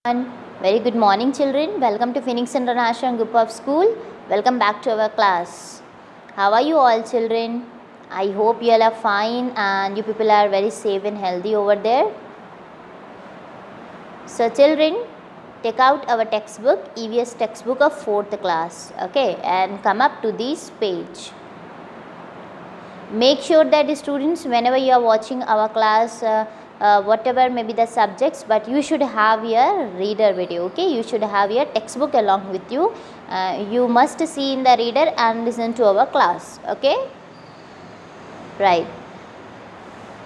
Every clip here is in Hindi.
Very good morning, children. Welcome to Phoenix International Group of School. Welcome back to our class. How are you all, children? I hope you all are fine and you people are very safe and healthy over there. So, children, take out our textbook, EVS textbook of 4th class, okay, and come up to this page. Make sure that students, whenever you are watching our class, whatever may be the subjects, but you should have your reader video, okay, you should have your textbook along with you. You must see in the reader and listen to our class, okay, right.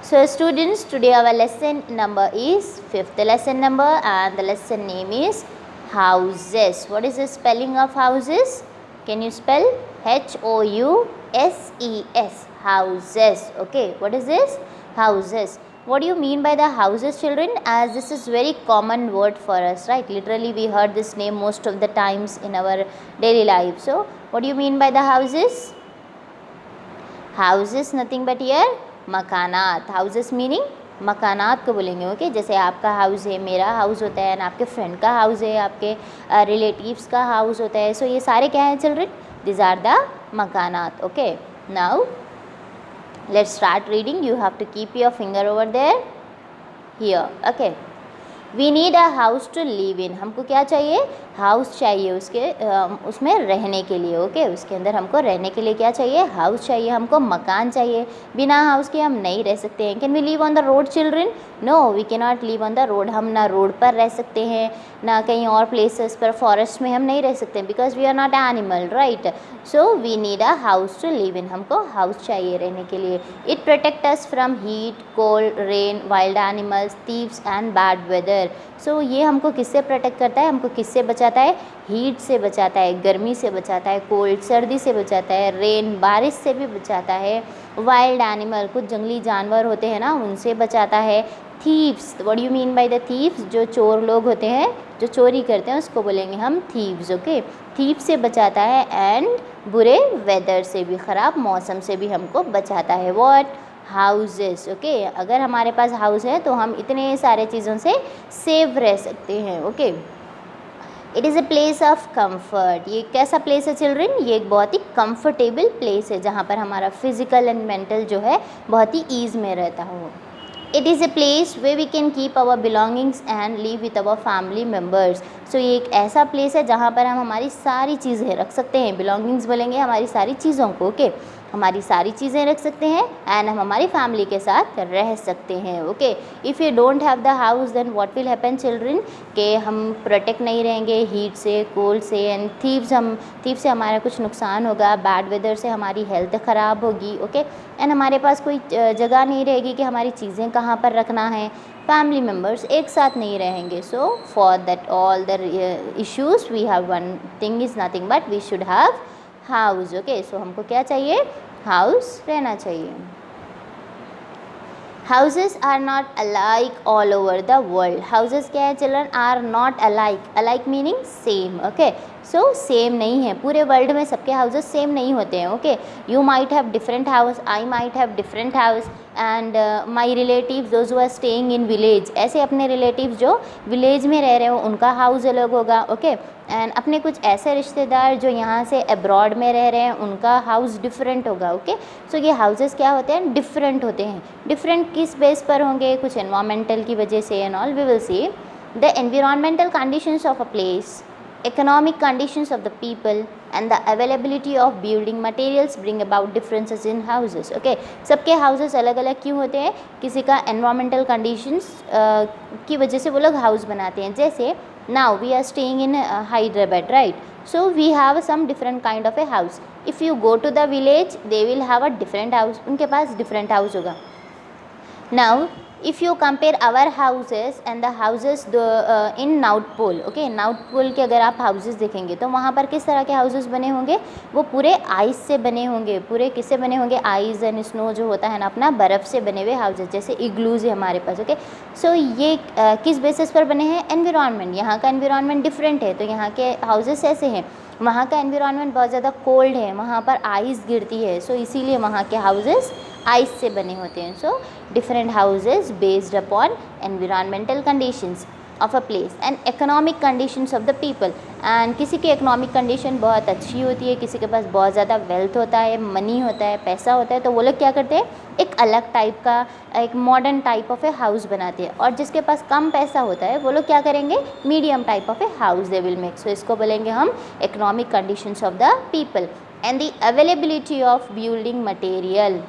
So students, today our lesson number is 5th lesson number and the lesson name is houses. What is the spelling of houses? Can you spell? H-O-U-S-E-S, houses, okay. What is this? Houses. What do you mean by the houses, children? As this is very common word for us, right? Literally we heard this name most of the times in our daily life. So what do you mean by the houses? Houses nothing but here मकानात. हाउसेस मीनिंग मकानात को बोलेंगे, ओके. जैसे आपका हाउस है, मेरा हाउस होता है, आपके फ्रेंड का हाउस है, आपके रिलेटिव्स का हाउस होता है. सो ये सारे क्या हैं चिल्ड्रन? दिस आर द मकानात, okay. Now let's start reading. You have to keep your finger over there, here, okay. We need a house to live in. हमको क्या चाहिए? हाउस चाहिए उसमें रहने के लिए, ओके. उसके अंदर हमको रहने के लिए क्या चाहिए? हाउस चाहिए. हमको मकान चाहिए. बिना हाउस के हम नहीं रह सकते हैं. Can we live on the road children? No, we can not live on the road. हम ना रोड पर रह सकते हैं, ना कहीं और प्लेसेस पर, फॉरेस्ट में हम नहीं रह सकते, because we are not animal, right. So we need a house to live in. हमको हाउस चाहिए रहने के लिए. It protect us from heat, cold, rain, wild animals, thieves and bad weather. So ये हमको किससे प्रोटेक्ट करता है? हमको किससे बचाता है? हीट से बचाता है, गर्मी से बचाता है, कोल्ड सर्दी से बचाता है, रेन बारिश से भी बचाता है, वाइल्ड एनिमल कुछ जंगली जानवर होते हैं ना, उनसे बचाता है. Thieves, what do you mean by the thieves? जो चोर लोग होते हैं, जो चोरी करते हैं, उसको बोलेंगे हम थीव्स, ओके. थीव्स से बचाता है एंड बुरे वेदर से भी, ख़राब मौसम से भी हमको बचाता है. व्हाट? Houses, okay. अगर हमारे पास हाउस है तो हम इतने सारे चीज़ों से सेफ रह सकते हैं, okay. It is a place of comfort. ये कैसा प्लेस है चिल्ड्रन? ये एक बहुत ही कंफर्टेबल प्लेस है जहाँ पर हमारा फिजिकल एंड मेंटल जो है बहुत ही ईज़ में रहता हो. It is a place where we can keep our belongings and live with our family members. So ये एक ऐसा प्लेस है जहाँ पर हम हमारी सारी चीज़ें रख सकते हैं. बिलोंगिंग्स बोलेंगे हमारी सारी चीज़ों को, ओके. हमारी सारी चीज़ें रख सकते हैं एंड हम हमारी फैमिली के साथ रह सकते हैं, okay. If you don't have the house then what will happen children? कि हम प्रोटेक्ट नहीं रहेंगे हीट से, कोल्ड से, एंड थीव से हमारा कुछ नुकसान होगा, बैड वेदर से हमारी हेल्थ ख़राब होगी, ओके. एंड हमारे पास कोई जगह नहीं रहेगी कि हमारी चीज़ें कहाँ पर रखना है. फैमिली मेम्बर्स एक साथ नहीं रहेंगे. So for that all the issues we have one thing is nothing but we should have house, okay. So हमको क्या चाहिए? हाउस रहना चाहिए. Houses are not alike all over the world. Houses क्या है children? Are not alike. Alike meaning same, okay. So same नहीं है. पूरे वर्ल्ड में सबके हाउसेस सेम नहीं होते हैं, okay. You might have different house, I might have different house, and my relative those who are staying in village. ऐसे अपने रिलेटिव जो विलेज में रह रहे हो उनका हाउस अलग होगा, ओके. एंड अपने कुछ ऐसे रिश्तेदार जो यहाँ से अब्रॉड में रह रहे हैं उनका हाउस डिफरेंट होगा, ओके. सो ये हाउसेस क्या होते हैं? डिफरेंट होते हैं. डिफरेंट किस बेस पर होंगे? कुछ एनवायरमेंटल की वजह से and all. We will see the environmental conditions of a place, economic conditions of the people and the availability of building materials bring about differences in houses, okay. सबके houses अलग अलग क्यों होते हैं? किसी का environmental conditions की वजह से वो लोग house बनाते हैं. जैसे now we are staying in Hyderabad, right? So we have some different kind of a house. If you go to the village they will have a different house. उनके पास different house होगा. Now if you compare our houses and the houses in North Pole, okay, North Pole के अगर आप houses देखेंगे तो वहाँ पर किस तरह के houses बने होंगे? वो पूरे आइस से बने होंगे. पूरे किससे बने होंगे? आइस एंड स्नो जो होता है ना अपना, बर्फ़ से बने हुए houses. जैसे इग्लूज है हमारे पास, ओके. सो ये किस बेसिस पर बने हैं? एनवायरनमेंट. यहाँ का एनवायरनमेंट डिफरेंट है तो यहाँ के houses ऐसे हैं. वहाँ का एनवायरनमेंट बहुत ज़्यादा कोल्ड है, वहाँ पर आइस गिरती है. सो इसीलिए वहाँ के houses आइस से बने होते हैं. So different houses based upon environmental conditions. Of a place and economic conditions of the people. And किसी की इकोनॉमिक कंडीशन बहुत अच्छी होती है, किसी के पास बहुत ज़्यादा वेल्थ होता है, मनी होता है, पैसा होता है, तो वो लोग क्या करते हैं, एक अलग टाइप का, एक modern type of a house बनाते हैं। और जिसके पास कम पैसा होता है वो लोग क्या करेंगे, medium type of a house they will make. So इसको बोलेंगे हम economic conditions of the people and the availability of building material.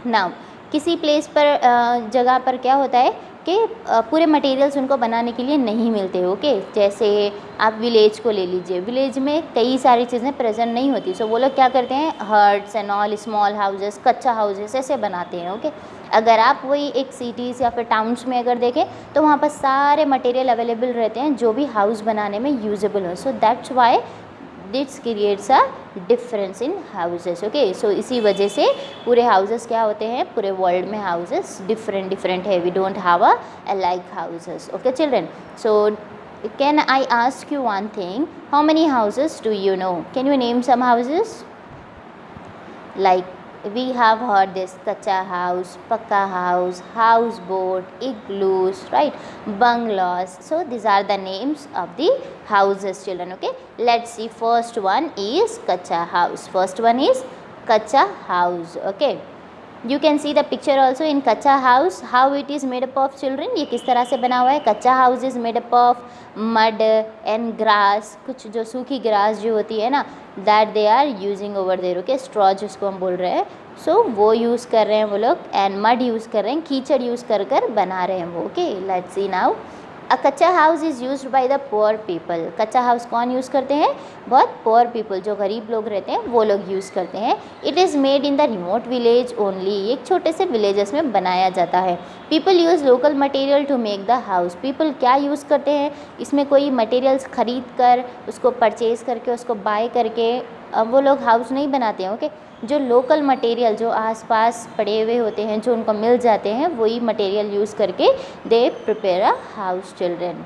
Now किसी प्लेस पर जगह पर क्या होता है कि पूरे मटेरियल्स उनको बनाने के लिए नहीं मिलते। ओके, जैसे आप विलेज को ले लीजिए, विलेज में कई सारी चीज़ें प्रेजेंट नहीं होती। सो वो लोग क्या करते हैं, huts and all, small houses, कच्चा हाउसेस ऐसे बनाते हैं। ओके, अगर आप वही एक सिटीज़ या फिर टाउन्स में अगर देखें तो वहाँ पर सारे मटेरियल अवेलेबल रहते हैं जो भी हाउस बनाने में यूजेबल हो। So that's why this creates a difference in houses. Okay, so इसी वजह से पूरे हाउसेस क्या होते हैं, पूरे वर्ल्ड में हाउसेस डिफरेंट डिफरेंट है, we don't have a like houses. Okay children, so can I ask you one thing, how many houses do you know? Can you name some houses? Like we have heard this kacha house, pakka house, houseboat, igloos, right, bungalows. So these are the names of the houses children. Okay, let's see, first one is kacha house. First one is kacha house. Okay, you can see the picture also in kacha house, how it is made up of children। ये किस तरह से बना हुआ है। kacha house is made up of mud and grass, कुछ जो सूखी ग्रास जो होती है ना, that they are using over there। okay, straw जिसको हम बोल रहे हैं, so वो यूज़ कर रहे हैं वो लोग, and mud यूज़ कर रहे हैं, कीचड़ यूज़ कर कर बना रहे हैं वो। okay, let's see now, अ कच्चा house is use by the poor people. कच्चा हाउस कौन यूज़ करते हैं, बहुत पुअर पीपल, जो गरीब लोग रहते हैं वो लोग यूज़ करते हैं। It is made in the remote village only, एक छोटे से विलेजेस में बनाया जाता है। People use local material to make the house, people क्या यूज़ करते हैं, इसमें कोई मटेरियल्स ख़रीद कर, उसको परचेज़ करके, उसको बाय करके वो लोग हाउस नहीं बनाते हैं। ओके, जो लोकल मटेरियल जो आसपास पड़े हुए होते हैं, जो उनको मिल जाते हैं, वही मटेरियल यूज़ करके they prepare a house children.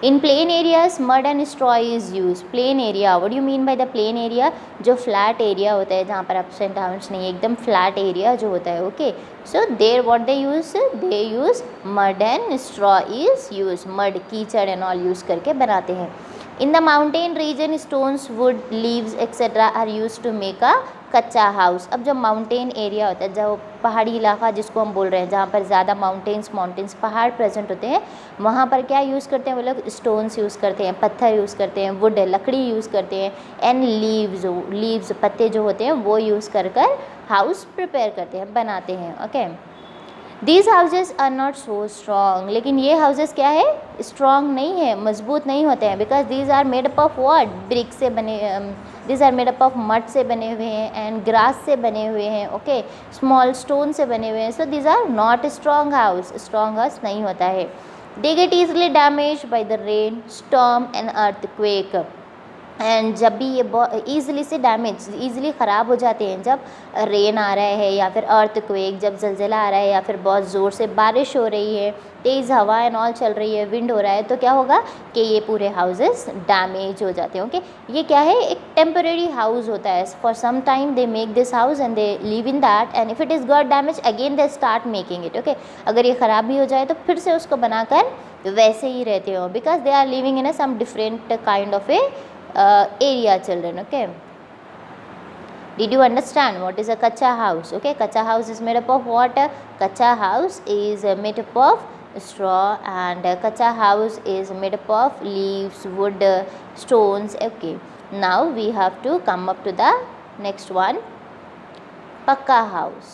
In plain areas mud and straw is use. Plain area, what do you mean by the plain area? जो फ्लैट एरिया होता है, जहाँ पर अप्स एंड डाउन्स नहीं, एकदम फ्लैट एरिया जो होता है। Okay, so there what they use mud and straw is use, mud कीचड़ एंड ऑल यूज़ करके बनाते हैं। In the mountain region, stones, wood, leaves, etc. are used to make a कच्चा हाउस। अब जो माउंटेन एरिया होता है, जो पहाड़ी इलाका जिसको हम बोल रहे हैं, जहाँ पर ज़्यादा माउंटेन्स पहाड़ प्रेजेंट होते हैं, वहाँ पर क्या यूज़ करते हैं वो लोग, स्टोन्स यूज़ करते हैं, पत्थर यूज़ करते हैं, वुड लकड़ी यूज़ करते हैं, एंड लीव्स पत्ते जो होते हैं वो यूज़ कर हाउस प्रिपेयर करते हैं, बनाते हैं। Okay, these houses are not so strong, लेकिन ये हाउसेज क्या है, स्ट्रॉन्ग नहीं है, मजबूत नहीं होते हैं, because these are made up of what, brick से बने, these are made up of mud से बने हुए हैं एंड ग्रास से बने हुए हैं। ओके, स्मॉल स्टोन से बने हुए हैं। So these are not strong house नहीं होता है। They get easily damage by the rain, storm and earthquake. And जब भी ये ईज़िली से डैमेज, ईज़िली ख़राब हो जाते हैं जब रेन आ रहा है, या फिर अर्थक्वेक, जब ज़लज़ला आ रहा है, या फिर बहुत ज़ोर से बारिश हो रही है, तेज़ हवा एंड ऑल चल रही है, विंड हो रहा है, तो क्या होगा कि ये पूरे हाउसेस डैमेज हो जाते हैं। ओके, ये क्या है, एक टेम्परेरी हाउस होता है, for some time they make this house and they live in that, and if it is got damage again they start making it. Okay, अगर ये ख़राब भी हो जाए तो फिर से उसको बनाकर वैसे ही रहते हो, because they are living in a some different kind of a area children। Okay, did you understand what is a kacha house? Okay, kacha house is made up of what? Kacha house is made up of straw, and kacha house is made up of leaves, wood, stones। Okay, now we have to come up to the next one, pakka house।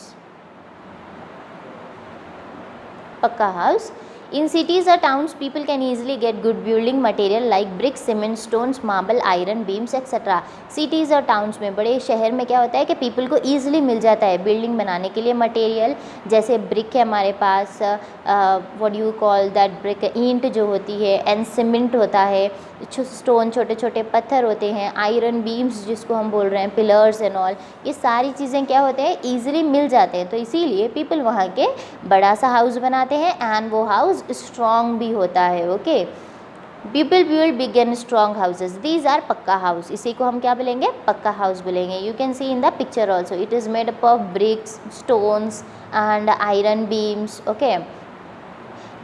Pakka house, in cities or towns people can easily get good building material like brick, cement, stones, marble, iron, beams, etc. cities और towns में, बड़े शहर में क्या होता है कि people को easily मिल जाता है बिल्डिंग बनाने के लिए मटेरियल, जैसे ब्रिक है हमारे पास, what do you call that brick, ईंट जो होती है, एंड सीमेंट होता है, स्टोन छोटे छोटे पत्थर होते हैं, आयरन बीम्स जिसको हम बोल रहे हैं, पिलर्स एंड ऑल, ये सारी चीज़ें क्या होते हैं, ईजिली मिल जाते हैं। तो इसीलिए पीपल वहाँ के बड़ा सा हाउस बनाते हैं, एंड वो हाउस स्ट्रॉन्ग भी होता है। Okay, people build big and strong houses, these are pucca house, इसी को हम क्या बोलेंगे, पक्का हाउस बोलेंगे। You can see in the picture also, it is made up of bricks, stones and iron beams. Okay,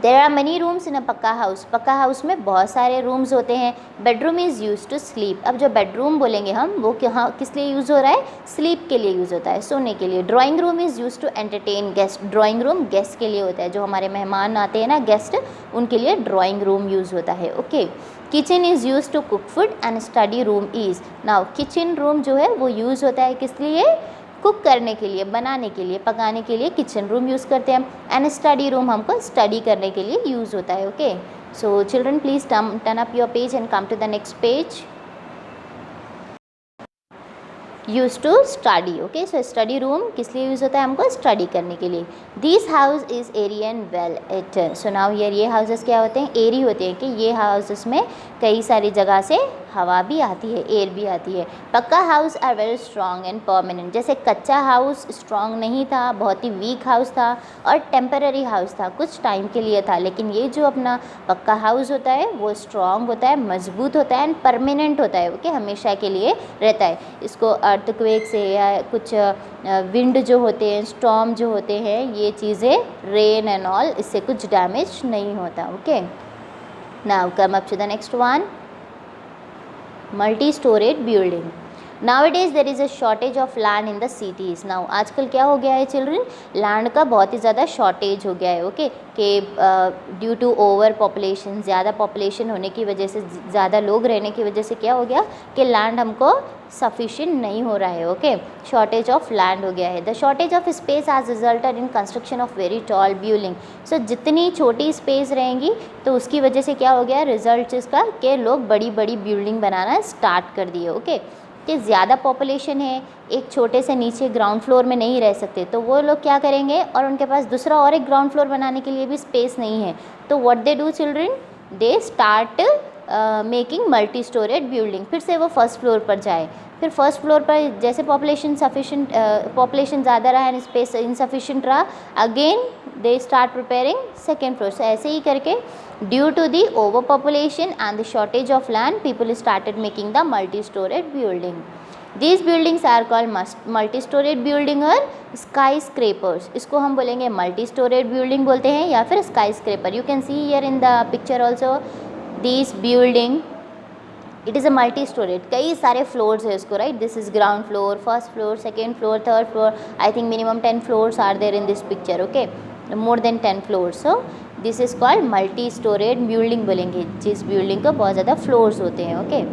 there are many rooms in a pucca house, पक्का हाउस में बहुत सारे रूम्स होते हैं। Bedroom is use to sleep, अब जो बेडरूम बोलेंगे हम वो किस लिए यूज़ हो रहा है, स्लीप के लिए यूज़ होता है, सोने के लिए। Drawing room is use to entertain guest, drawing room guest के लिए होता है, जो हमारे मेहमान आते हैं ना गेस्ट, उनके लिए ड्राइंग रूम यूज़ होता है। Okay, kitchen is use to cook food and study room is, now kitchen room जो है वो यूज़ होता है किस लिए, कुक करने के लिए, बनाने के लिए, पकाने के लिए किचन रूम यूज़ करते हैं। एंड स्टडी रूम हमको स्टडी करने के लिए यूज़ होता है। Okay, so children please turn up your page and come to the next page. Use to study, okay, so study room किस लिए यूज़ होता है, हमको स्टडी करने के लिए। This house is airy and well it, so now ये हाउसेस क्या होते हैं, एरी होते हैं कि ये हाउसेस में कई सारी जगह से हवा भी आती है, एयर भी आती है। Pucca house are very strong and permanent, जैसे कच्चा हाउस स्ट्रॉन्ग नहीं था, बहुत ही वीक हाउस था और टेम्पररी हाउस था, कुछ टाइम के लिए था, लेकिन ये जो अपना पक्का हाउस होता है वो स्ट्रॉन्ग होता है, मजबूत होता है एंड परमानेंट होता है। ओके, हमेशा के लिए रहता है। इसको अर्थक्वेक से या कुछ विंड जो होते हैं, स्टॉर्म जो होते हैं, ये चीज़ें, रेन एंड ऑल, इससे कुछ डैमेज नहीं होता। Okay, now come up to the next one, multi storeyed building. Nowadays there is a shortage of land in the cities. Now आजकल क्या हो गया है चिल्ड्रन, लैंड का बहुत ही ज़्यादा शॉर्टेज हो गया है। ओके, कि ड्यू टू ओवर पॉपुलेशन, ज़्यादा पॉपुलेशन होने की वजह से, ज़्यादा लोग रहने की वजह से क्या हो गया कि लैंड हमको सफिशिएंट नहीं हो रहा है। ओके, शॉर्टेज ऑफ लैंड हो गया है। The shortage of space has resulted in construction of very tall building, so जितनी छोटी स्पेस रहेंगी तो उसकी वजह से क्या हो गया रिजल्ट इसका, कि लोग बड़ी बड़ी बिल्डिंग बनाना स्टार्ट कर दिए। ओके, कि ज़्यादा पॉपुलेशन है, एक छोटे से नीचे ग्राउंड फ्लोर में नहीं रह सकते, तो वो लोग क्या करेंगे, और उनके पास दूसरा और एक ग्राउंड फ्लोर बनाने के लिए भी स्पेस नहीं है, तो what they do children, they start making multi storeyed building. फिर से वो फर्स्ट फ्लोर पर जाए, फिर फर्स्ट फ्लोर पर जैसे पॉपुलेशन ज़्यादा रहा एंड स्पेस इनसफिशिएंट रहा, again they start preparing second floor. So ऐसे ही करके due to the over population and the shortage of land, people started making the multi storeyed building. These buildings are called multi-storied building और skyscrapers, इसको हम बोलेंगे multi-storied building बोलते हैं या फिर skyscraper। You can see here in the picture also this building, it is a multi-storied, कई सारे floors है इसको, right? This is ground floor, first floor, second floor, third floor, I think minimum 10 floors are there in this picture, okay? More than 10 floors, so this is called multi-storied building बोलेंगे, जिस building को बहुत ज़्यादा floors होते हैं। okay?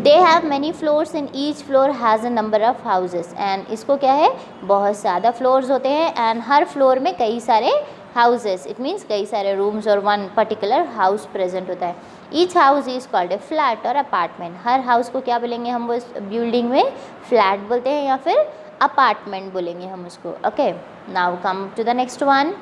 They have many floors and each floor has a number of houses, and इसको क्या है, बहुत ज़्यादा floors होते हैं and हर floor में कई सारे houses, it means कई सारे rooms और one particular house present होता है। Each house is called a flat or apartment, her house को क्या बोलेंगे हम, वो building में flat बोलते हैं या फिर apartment बोलेंगे हम उसको। okay, now come to the next one,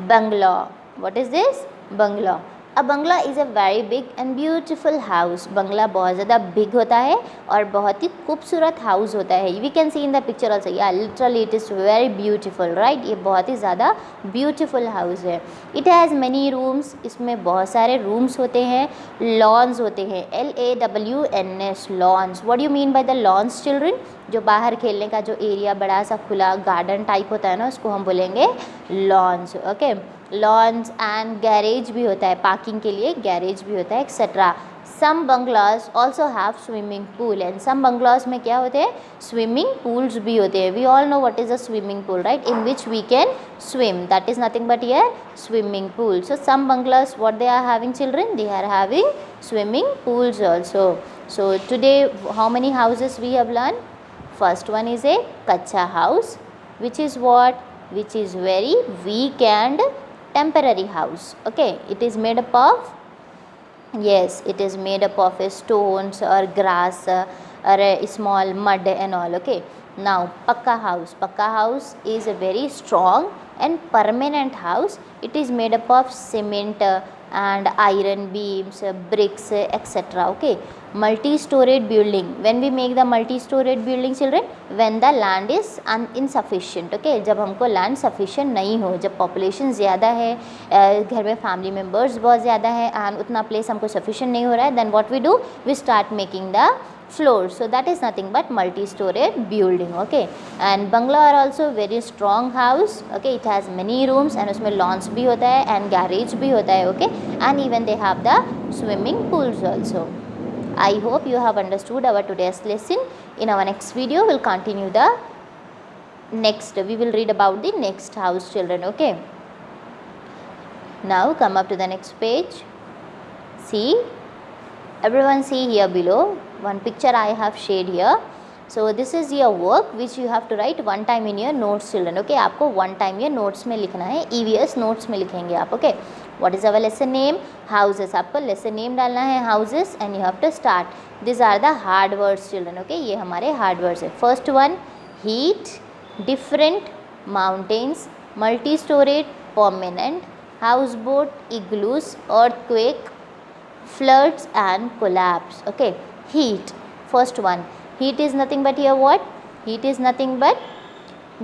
bungalow। what is this, bungalow? A bangla is a very big and beautiful house, बंगला बहुत ज़्यादा बिग होता है और बहुत ही खूबसूरत हाउस होता है। We can see in the picture also, या literally it is very beautiful, right? ये बहुत ही ज़्यादा ब्यूटीफुल हाउस है। इट हैज़ मैनी रूम्स, इसमें बहुत सारे रूम्स होते हैं। लॉन्स होते हैं, LAWNS, lawns. What you mean by the lawns children? जो बाहर खेलने का जो एरिया बड़ा सा खुला गार्डन टाइप होता है ना, उसको हम बोलेंगे lawns. Okay, lawns and garage भी होता है, पार्किंग के लिए गैरेज भी होता है, etcetera. Some bungalows also have swimming pool, and some bungalows में क्या होते हैं, स्विमिंग पूल्स भी होते हैं। We all know what is a swimming pool, right? In which we can swim, that is nothing but here swimming pool. So some bungalows, what they are having children, they are having swimming pools also. So today how many houses we have learned? First one is a kacha house, which is what, which is very weak and temporary house. Okay, it is made up of, yes, it is made up of stones or grass or a small mud and all. Okay, now pakka house. Pakka house is a very strong and permanent house. It is made up of cement and iron beams, bricks, etc. Okay, multi-storied building. When we make the multi-storied building children, when the land is insufficient. Okay, जब हमको land sufficient नहीं हो, जब population ज़्यादा है, घर में family members बहुत ज़्यादा है and उतना place हमको sufficient नहीं हो रहा है, then what we do, we start making the floors, so that is nothing but multi-storied building. Okay, and bungalow are also very strong house. Okay, it has many rooms and उसमें lawns भी होता है and garage भी होता है. Okay, and even they have the swimming pools also. I hope you have understood our today's lesson. In our next video we'll continue the next, we will read about the next house, children. Okay, now come up to the next page. See, everyone see here below one picture I have shared here. So this is your work which you have to write one time in your notes, children. Okay, आपको one time ये notes में लिखना है, EVS notes में लिखेंगे आप. Okay, what is our lesson name? Houses. आपको lesson name डालना है houses and you have to start. These are the hard words, children. Okay, ये हमारे hard words है. First one, heat, different, mountains, multi-storied, permanent, houseboat, igloos, earthquake, floods and collapse. Okay, heat, first one. Heat is nothing but here what? Heat is nothing but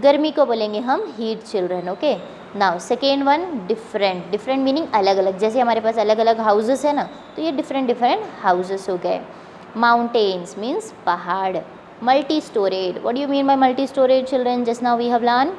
गर्मी को बोलेंगे हम heat, children. Okay, now second one, different. Different meaning अलग अलग, जैसे हमारे पास अलग अलग houses है ना, तो ये different different houses हो गए. Mountains means पहाड़. Multi-storied, what do you mean by multi-storied, children? Just now we have learned.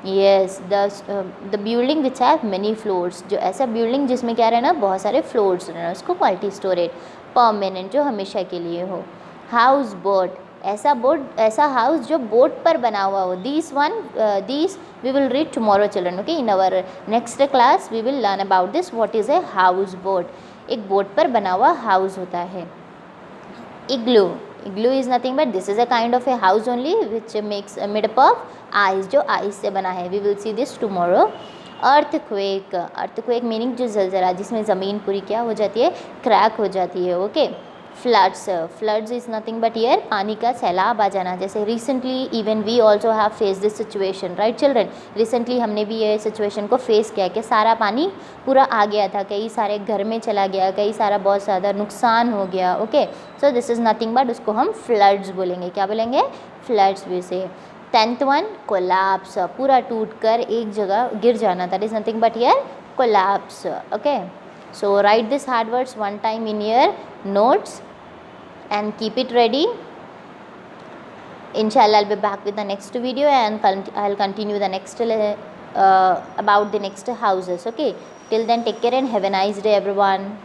Yes, the building which have many floors, जो ऐसा building जिसमें क्या रहना बहुत सारे floors रहना, उसको multi storied. Permanent, जो हमेशा के लिए हो. House boat, ऐसा boat, ऐसा house जो boat पर बना हुआ हो. These we will read tomorrow, children. Okay, in our next class we will learn about this. What is a house boat? एक boat पर बना हुआ house होता है. Igloo. Igloo is nothing but this is a kind of a house only which makes made up of ice, जो ice से बना है. We will see this tomorrow. Earthquake. Earthquake meaning जो ज़लज़ला, जिसमें ज़मीन पूरी क्या हो जाती है, क्रैक हो जाती है. Okay. Floods. Floods is nothing but here पानी का सैलाब आ जाना. जैसे recently even we also have faced this situation, right children? Recently हमने भी ये situation को face किया कि सारा पानी पूरा आ गया था, कई सारे घर में चला गया, कई सारा बहुत ज़्यादा नुकसान हो गया. Okay, so this is nothing but उसको हम floods बोलेंगे. क्या बोलेंगे? Floods भी से. 10th one, collapse. पूरा टूट कर एक जगह गिर जाना. That is nothing but here collapse. Okay, so write this hard words one time in your notes and keep it ready. Inshallah I'll be back with the next video and I'll continue the next about the next houses. Okay, till then take care and have a nice day everyone.